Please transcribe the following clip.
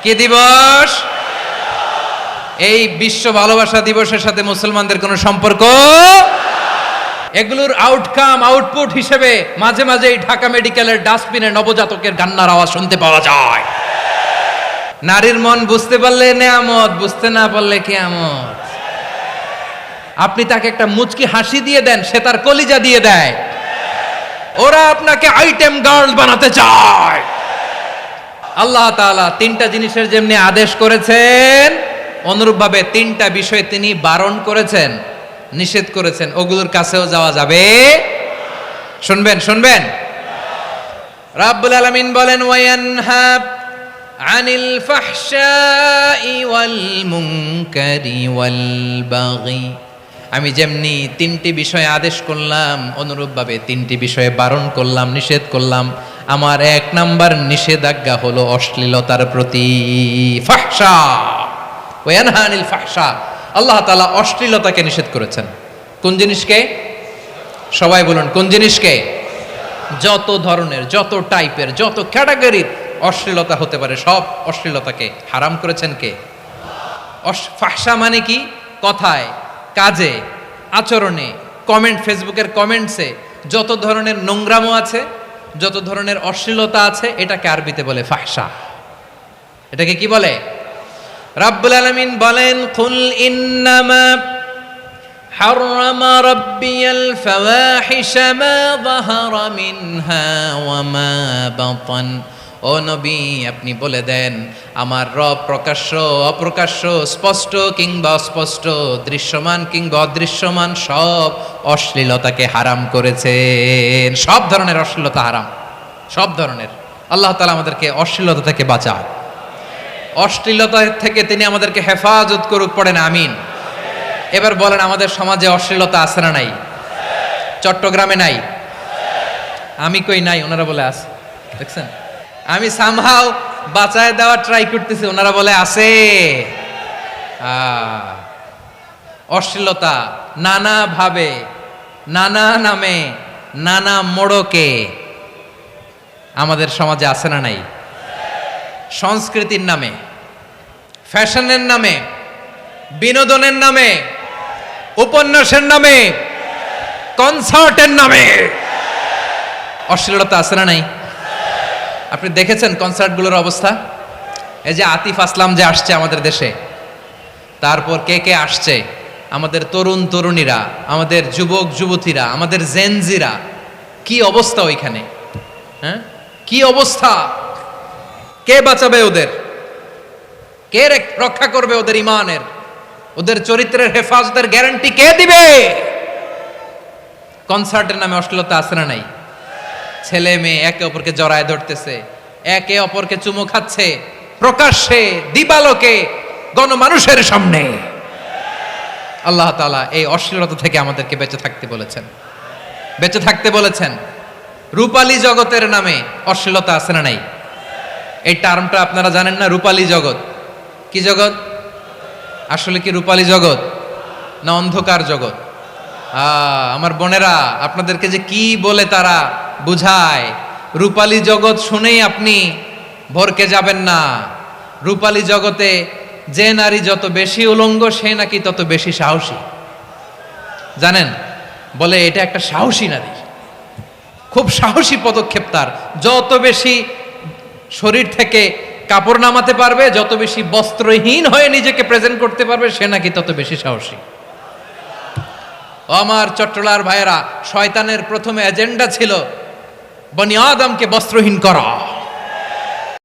কি দিবস? এই বিশ্ব ভালোবাসা দিবসের সাথে মুসলমানদের কোনো সম্পর্ক? এগুলোর আউটপুট হিসেবে মাঝে মাঝে এই ঢাকা মেডিকেলের ডাস্টবিনে নবজাতকের কান্নার আওয়াজ শুনতে পাওয়া যায়। নারীর মন বুঝতে পারলে নেয়ামত, বুঝতে না পারলে কিয়ামত। আপনি তাকে একটা মুচকি হাসি দিয়ে দেন, সে তার কলিজা দিয়ে দেয়। ওরা আপনাকে আইটেম গার্ল বানাতে চায়। আল্লাহ তাআলা তিনটা জিনিসের যেমনি আদেশ করেছেন, অনুরূপভাবে তিনটা বিষয় তিনি বারণ করেছেন, নিষেধ করেছেন। ওগুলোর কাছেও যাওয়া যাবে। শুনবেন। রাব্বুল আলামিন বলেন, ওয়ায়ানহা আনিল ফাহশাই ওয়াল মুনকারি ওয়াল বাগি। আমি যেমনি তিনটি বিষয়ে আদেশ করলাম, অনুরূপভাবে তিনটি বিষয়ে বারণ করলাম, নিষেধ করলাম। আমার 1 নাম্বার নিষেধাজ্ঞা হলো অশ্লীলতার প্রতি। ফাহশা, ওয়ায়ানহা আনিল ফাহশা। আল্লাহ তাআলা অশ্লীলতাকে নিষেধ করেছেন। কোন জিনিসকে? সবাই বলুন, কোন জিনিসকে? যত ধরনের, যত টাইপের, যত ক্যাটাগরির অশ্লীলতা হতে পারে, সব অশ্লীলতাকে হারাম করেছেন কে? ফাহশা মানে কি? কথায়, কাজে, আচরণে, কমেন্ট, ফেসবুকের কমেন্টসে যত ধরনের নোংরামো আছে, যত ধরনের অশ্লীলতা আছে, এটাকে আরবিতে বলে ফাহশা। এটাকে কি বলে? রাব্বুল আলামিন বলেন, কুল ইন্নামা হাররামা রাব্বিয়াল ফাওয়াহিশা মা যাহারা মিনহা ওয়া মা বাতান। ও নবী, আপনি বলে দেন, আমার রব প্রকাশ্য, অপ্রকাশ্য, স্পষ্ট কিংবা অস্পষ্ট, দৃশ্যমান কিংবা অদৃশ্যমান সব অশ্লীলতাকে হারাম করেছেন। সব ধরনের অশ্লীলতা হারাম, সব ধরনের। আল্লাহ তাআলা আমাদেরকে অশ্লীলতা থেকে বাঁচান। অশ্লীলতা থেকে তিনি আমাদেরকে হেফাজত করুক, পড়েন আমিন। এবার বলেন, আমাদের সমাজে অশ্লীলতা আছে না নাই? চট্টগ্রামে নাই? আমি কই নাই, ওনারা বলে আছে। দেখছেন, আমি সামহাও বাঁচায় দেওয়ার ট্রাই করতেছি, ওনারা বলে আছে। অশ্লীলতা নানা ভাবে, নানা নামে, নানা মোড়কে আমাদের সমাজে আছে না নাই? সংস্কৃতির নামে, ফ্যাশনের নামে, বিনোদনের নামে, উপন্যাসের নামে, কনসার্টের নামে অশ্লীলতা আছে না নাই? আপনি দেখেছেন কনসার্টগুলোর অবস্থা? এই যে আতিফ আসলাম যে আসছে আমাদের দেশে, তারপর কে আসছে, আমাদের তরুণ তরুণীরা, আমাদের যুবক যুবতীরা, আমাদের জেনজিরা, কি অবস্থা ওইখানে? হ্যাঁ, কি অবস্থা! কে বাঁচাবে ওদের? কে রক্ষা করবে ওদের ইমানের, ওদের চরিত্রের হেফাজতের গ্যারান্টি কে দিবে? কনসার্টের নামে অশ্লীলতা আছে না নাই? ছেলে মেয়ে একে অপরকে জড়ায় ধরতেছে, একে অপরকে চুমু খাচ্ছে, প্রকাশ্যে, দিবালোকে, গণমানুষের সামনে। আল্লাহ তাআলা এই অশ্লীলতা থেকে আমাদেরকে বেঁচে থাকতে বলেছেন, বেঁচে থাকতে বলেছেন। রূপালী জগতের নামে অশ্লীলতা আছে না নাই? এই টার্মটা আপনারা জানেন না? রূপালী জগৎ কি জগৎ? আসলে কি রূপালী জগৎ না অন্ধকার জগৎ? আমার বোনেরা, আপনাদেরকে যে কি বলে তারা বুঝায়, রূপালী জগৎ শুনেই আপনি ভরকে যাবেন না। রূপালী জগতে যে নারী যত বেশি উলঙ্গ, সে নাকি তত বেশি সাহসী। জানেন, বলে এটা একটা সাহসী নারী, খুব সাহসী পদক্ষেপ তার। যত বেশি শরীর থেকে কাপড় নামাতে পারবে, যত বেশি বস্ত্রহীন হয়ে নিজেকে প্রেজেন্ট করতে পারবে, সে নাকি তত বেশি সাহসী। আমার চট্টলার ভাইয়েরা, শয়তানের প্রথমে এজেন্ডা ছিল বনি আদমকে বস্ত্রহীন করা।